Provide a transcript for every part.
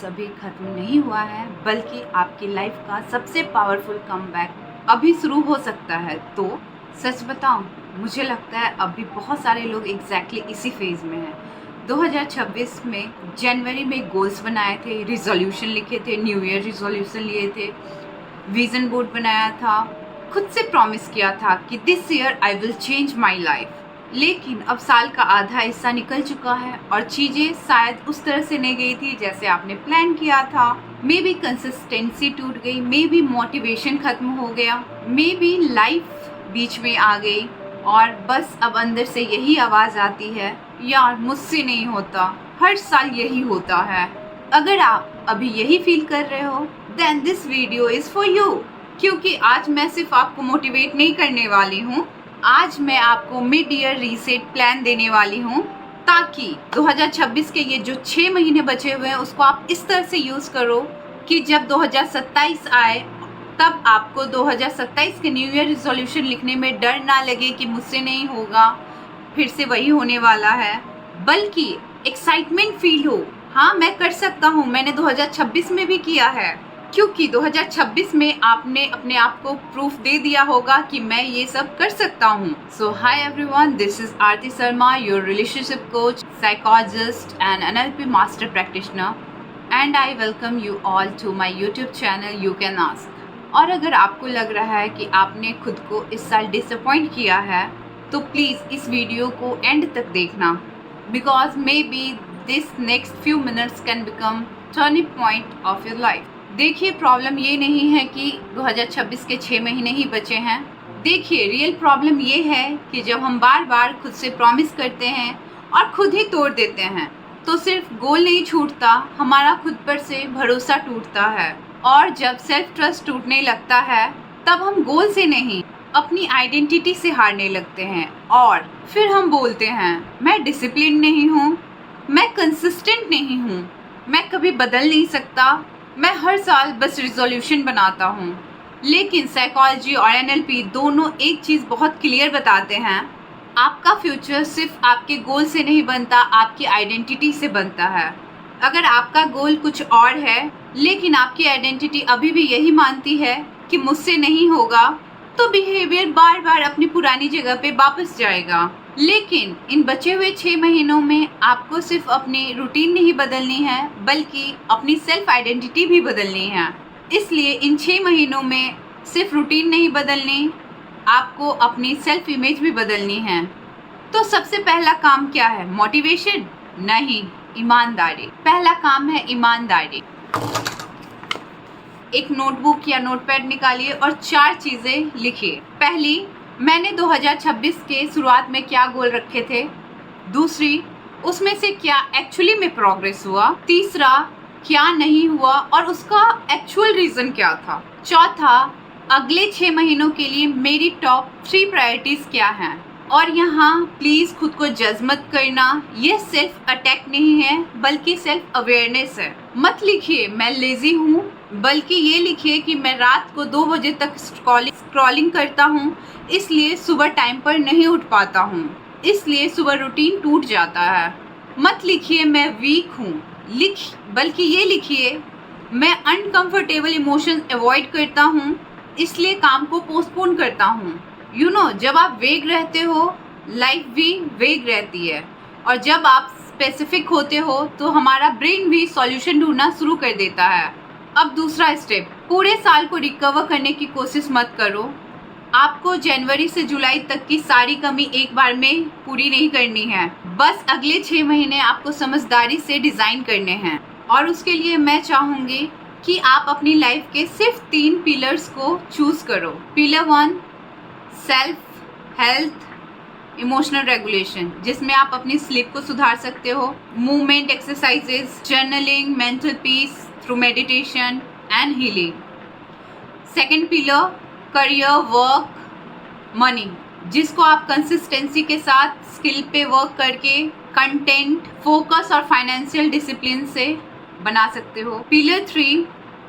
अभी ख़त्म नहीं हुआ है, बल्कि आपकी लाइफ का सबसे पावरफुल कमबैक अभी शुरू हो सकता है। तो सच बताऊं, मुझे लगता है अभी बहुत सारे लोग एग्जैक्टली इसी फेज़ में हैं। 2026 में जनवरी में गोल्स बनाए थे, रिजोल्यूशन लिखे थे, न्यू ईयर रिजोल्यूशन लिए थे, विजन बोर्ड बनाया था, खुद से प्रॉमिस किया था कि this year I will change my life. लेकिन अब साल का आधा हिस्सा निकल चुका है और चीज़ें शायद उस तरह से नहीं गई थी जैसे आपने प्लान किया था। मे बी कंसिस्टेंसी टूट गई, मे बी मोटिवेशन खत्म हो गया, मे बी लाइफ बीच में आ गई और बस अब अंदर से यही आवाज़ आती है, यार मुझसे नहीं होता, हर साल यही होता है। अगर आप अभी यही फील कर रहे हो, then this video is for you. क्योंकि आज मैं सिर्फ आपको मोटिवेट नहीं करने वाली हूँ, आज मैं आपको मिड ईयर रीसेट प्लान देने वाली हूँ, ताकि 2026 के ये जो 6 महीने बचे हुए हैं उसको आप इस तरह से यूज़ करो कि जब 2027 आए तब आपको 2027 के न्यू ईयर रिजोल्यूशन लिखने में डर ना लगे कि मुझसे नहीं होगा, फिर से वही होने वाला है, बल्कि एक्साइटमेंट फील हो। हाँ, मैं कर सकता हूँ, मैंने 2026 में भी किया है, क्योंकि 2026 में आपने अपने आप को प्रूफ दे दिया होगा कि मैं ये सब कर सकता हूँ। So hi everyone, this is Aarti Sharma, your relationship coach, psychologist and NLP master practitioner, and I welcome you all to my YouTube channel you can ask. और अगर आपको लग रहा है कि आपने खुद को इस साल डिसअपॉइंट किया है, तो प्लीज़ इस वीडियो को एंड तक देखना, because may be this next few minutes can become turning point of your life. देखिए, प्रॉब्लम ये नहीं है कि 2026 के 6 महीने ही बचे हैं। देखिए, रियल प्रॉब्लम ये है कि जब हम बार बार खुद से प्रॉमिस करते हैं और खुद ही तोड़ देते हैं, तो सिर्फ गोल नहीं छूटता, हमारा खुद पर से भरोसा टूटता है। और जब सेल्फ ट्रस्ट टूटने लगता है, तब हम गोल से नहीं, अपनी आइडेंटिटी से हारने लगते हैं। और फिर हम बोलते हैं, मैं डिसिप्लिन नहीं हूँ, मैं कंसिस्टेंट नहीं हूँ, मैं कभी बदल नहीं सकता, मैं हर साल बस रिजोल्यूशन बनाता हूँ। लेकिन साइकोलॉजी और एनएलपी दोनों एक चीज़ बहुत क्लियर बताते हैं, आपका फ्यूचर सिर्फ आपके गोल से नहीं बनता, आपकी आइडेंटिटी से बनता है। अगर आपका गोल कुछ और है, लेकिन आपकी आइडेंटिटी अभी भी यही मानती है कि मुझसे नहीं होगा, तो बिहेवियर बार बार अपनी पुरानी जगह पे वापस जाएगा। लेकिन इन बचे हुए 6 महीनों में आपको सिर्फ अपनी रूटीन नहीं बदलनी है, बल्कि अपनी सेल्फ आइडेंटिटी भी बदलनी है। इसलिए इन 6 महीनों में सिर्फ रूटीन नहीं बदलनी, आपको अपनी सेल्फ इमेज भी बदलनी है। तो सबसे पहला काम क्या है? मोटिवेशन नहीं, ईमानदारी। पहला काम है ईमानदारी। एक नोटबुक या नोटपैड निकालिए और 4 चीज़ें लिखिए। पहली, मैंने 2026 के शुरुआत में क्या गोल रखे थे। दूसरी, उसमें से क्या एक्चुअली में प्रोग्रेस हुआ। तीसरा, क्या नहीं हुआ और उसका एक्चुअल रीज़न क्या था। चौथा, अगले 6 महीनों के लिए मेरी टॉप 3 प्रायोरिटीज़ क्या हैं। और यहाँ प्लीज़ खुद को जज मत करना, ये सेल्फ अटैक नहीं है, बल्कि सेल्फ अवेयरनेस है। मत लिखिए मैं लेज़ी हूँ, बल्कि ये लिखिए कि मैं रात को 2 बजे तक स्क्रॉलिंग करता हूँ, इसलिए सुबह टाइम पर नहीं उठ पाता हूँ, इसलिए सुबह रूटीन टूट जाता है। मत लिखिए मैं वीक हूँ, बल्कि ये लिखिए मैं अनकंफर्टेबल इमोशन अवॉइड करता हूँ, इसलिए काम को पोस्टपोन करता हूँ। जब आप वेग रहते हो, लाइफ भी वेग रहती है, और जब आप स्पेसिफिक होते हो तो हमारा ब्रेन भी सॉल्यूशन ढूंढना शुरू कर देता है। अब दूसरा स्टेप, पूरे साल को रिकवर करने की कोशिश मत करो। आपको जनवरी से जुलाई तक की सारी कमी एक बार में पूरी नहीं करनी है, बस अगले 6 महीने आपको समझदारी से डिज़ाइन करने हैं। और उसके लिए मैं चाहूँगी कि आप अपनी लाइफ के सिर्फ 3 पिलर्स को चूज़ करो। Pillar 1, self health emotional regulation, जिसमें आप अपनी स्लीप को सुधार सकते हो, movement exercises, journaling, mental peace through meditation and healing. Second pillar, career, work, money, जिसको आप कंसिस्टेंसी के साथ स्किल पे वर्क करके कंटेंट, फोकस और फाइनेंशियल डिसिप्लिन से बना सकते हो। Pillar 3,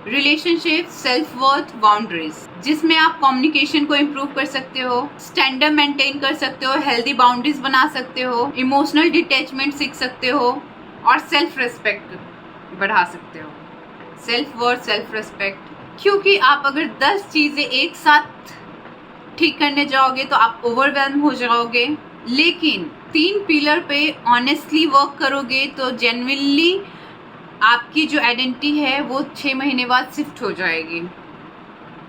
relationship, self worth, boundaries, जिसमें आप कम्युनिकेशन को इम्प्रूव कर सकते हो, स्टैंडर्ड मेंटेन कर सकते हो, हेल्दी बाउंड्रीज बना सकते हो, इमोशनल डिटैचमेंट सीख सकते हो और सेल्फ रिस्पेक्ट बढ़ा सकते हो। Self worth, self respect. क्योंकि आप अगर 10 चीज़ें एक साथ ठीक करने जाओगे तो आप ओवरवेल्म हो जाओगे, लेकिन 3 पिलर पे ऑनेस्टली वर्क करोगे तो जेन्युइनली आपकी जो आइडेंटिटी है वो 6 महीने बाद शिफ्ट हो जाएगी।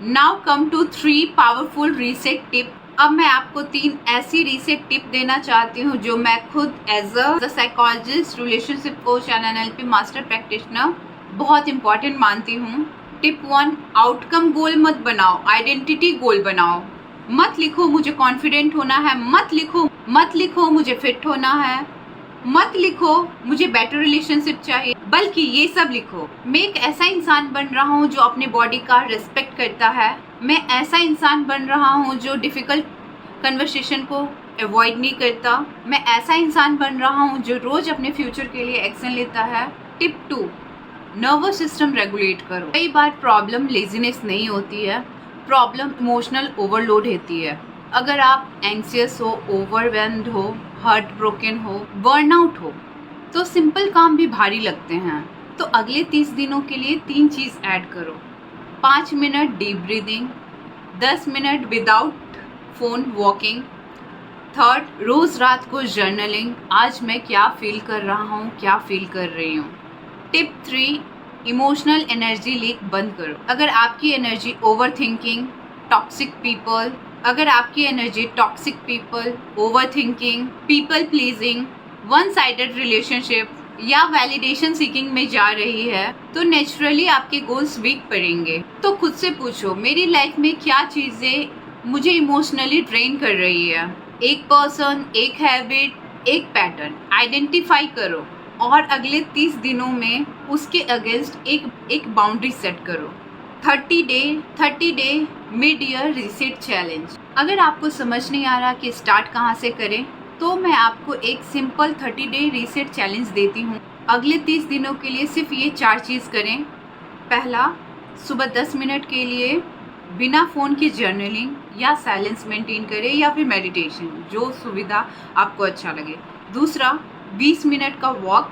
Now come to 3 powerful reset tip. अब मैं आपको 3 ऐसी रीसेट टिप देना चाहती हूँ जो मैं खुद as a psychologist, relationship coach and NLP master practitioner बहुत इंपॉर्टेंट मानती हूँ। टिप 1, आउटकम गोल मत बनाओ, आइडेंटिटी गोल बनाओ। मत लिखो मुझे कॉन्फिडेंट होना है, मत लिखो मुझे फिट होना है, मत लिखो मुझे बेटर रिलेशनशिप चाहिए, बल्कि ये सब लिखो, मैं एक ऐसा इंसान बन रहा हूँ जो अपने बॉडी का रिस्पेक्ट करता है, मैं ऐसा इंसान बन रहा हूँ जो डिफ़िकल्ट कन्वर्सेशन को अवॉइड नहीं करता, मैं ऐसा इंसान बन रहा हूँ जो रोज़ अपने फ्यूचर के लिए एक्शन लेता है। टिप 2, नर्वस सिस्टम रेगुलेट करो। कई बार प्रॉब्लम लेजीनेस नहीं होती है, प्रॉब्लम इमोशनल ओवरलोड होती है। अगर आप एंग्जियस हो, ओवरवेल्म्ड हो, हार्ट ब्रोकन हो, बर्नआउट हो, तो सिंपल काम भी भारी लगते हैं। तो अगले 30 दिनों के लिए 3 चीज़ ऐड करो। 5 minute deep breathing, 10 minute without phone walking. Third, रोज़ रात को जर्नलिंग, आज मैं क्या फील कर रहा हूँ, क्या फील कर रही हूँ। टिप 3, इमोशनल एनर्जी लीक बंद करो। अगर आपकी energy over thinking, toxic people, over thinking, people pleasing, one sided relationship या वैलिडेशन सीकिंग में जा रही है तो नेचुरली आपके गोल्स वीक पड़ेंगे। तो खुद से पूछो, मेरी लाइफ में क्या चीज़ें मुझे इमोशनली ड्रेन कर रही है। एक पर्सन, एक हैबिट, एक पैटर्न आइडेंटिफाई करो और अगले 30 दिनों में उसके अगेंस्ट एक बाउंड्री सेट करो। 30 day mid year reset challenge. अगर आपको समझ नहीं आ रहा कि स्टार्ट कहाँ से करें तो मैं आपको एक सिंपल 30 डे रीसेट चैलेंज देती हूँ। अगले 30 दिनों के लिए सिर्फ ये 4 चीज़ करें। पहला, सुबह 10 मिनट के लिए बिना फ़ोन की जर्नलिंग या साइलेंस मेंटेन करें या फिर मेडिटेशन, जो सुविधा आपको अच्छा लगे। दूसरा, 20 मिनट का वॉक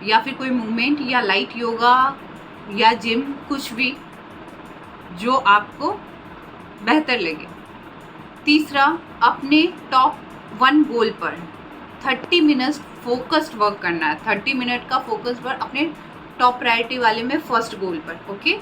या फिर कोई मूवमेंट या लाइट योगा या जिम, कुछ भी जो आपको बेहतर लगे। तीसरा, अपने टॉप 1 गोल पर 30 मिनट फोकस्ड वर्क करना है। 30 मिनट का फोकस्ड वर्क अपने टॉप प्रायोरिटी वाले में फर्स्ट गोल पर, ओके।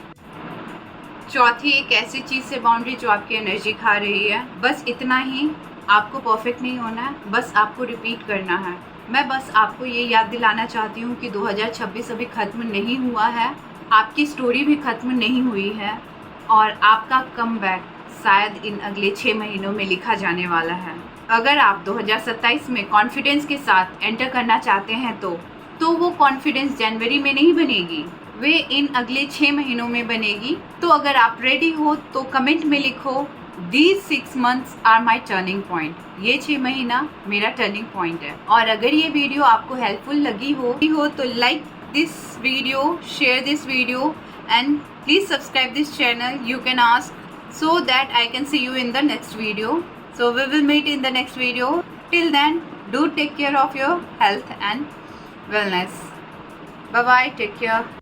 चौथी, एक ऐसी चीज़ से बाउंड्री जो आपकी एनर्जी खा रही है। बस इतना ही, आपको परफेक्ट नहीं होना है, बस आपको रिपीट करना है। मैं बस आपको ये याद दिलाना चाहती हूँ कि 2026 अभी ख़त्म नहीं हुआ है, आपकी स्टोरी भी ख़त्म नहीं हुई है और आपका कमबैक शायद इन अगले 6 महीनों में लिखा जाने वाला है। अगर आप 2027 में कॉन्फिडेंस के साथ एंटर करना चाहते हैं तो वो कॉन्फिडेंस जनवरी में नहीं बनेगी, वे इन अगले 6 महीनों में बनेगी। तो अगर आप रेडी हो तो कमेंट में लिखो, These 6 months are my turning point। ये 6 महीना मेरा टर्निंग पॉइंट है। और अगर ये वीडियो आपको हेल्पफुल लगी हो तो like this video, share this video and please subscribe this channel. You can ask so that I can see you in the next video. So we will meet in the next video. Till then, do take care of your health and wellness. Bye bye, take care.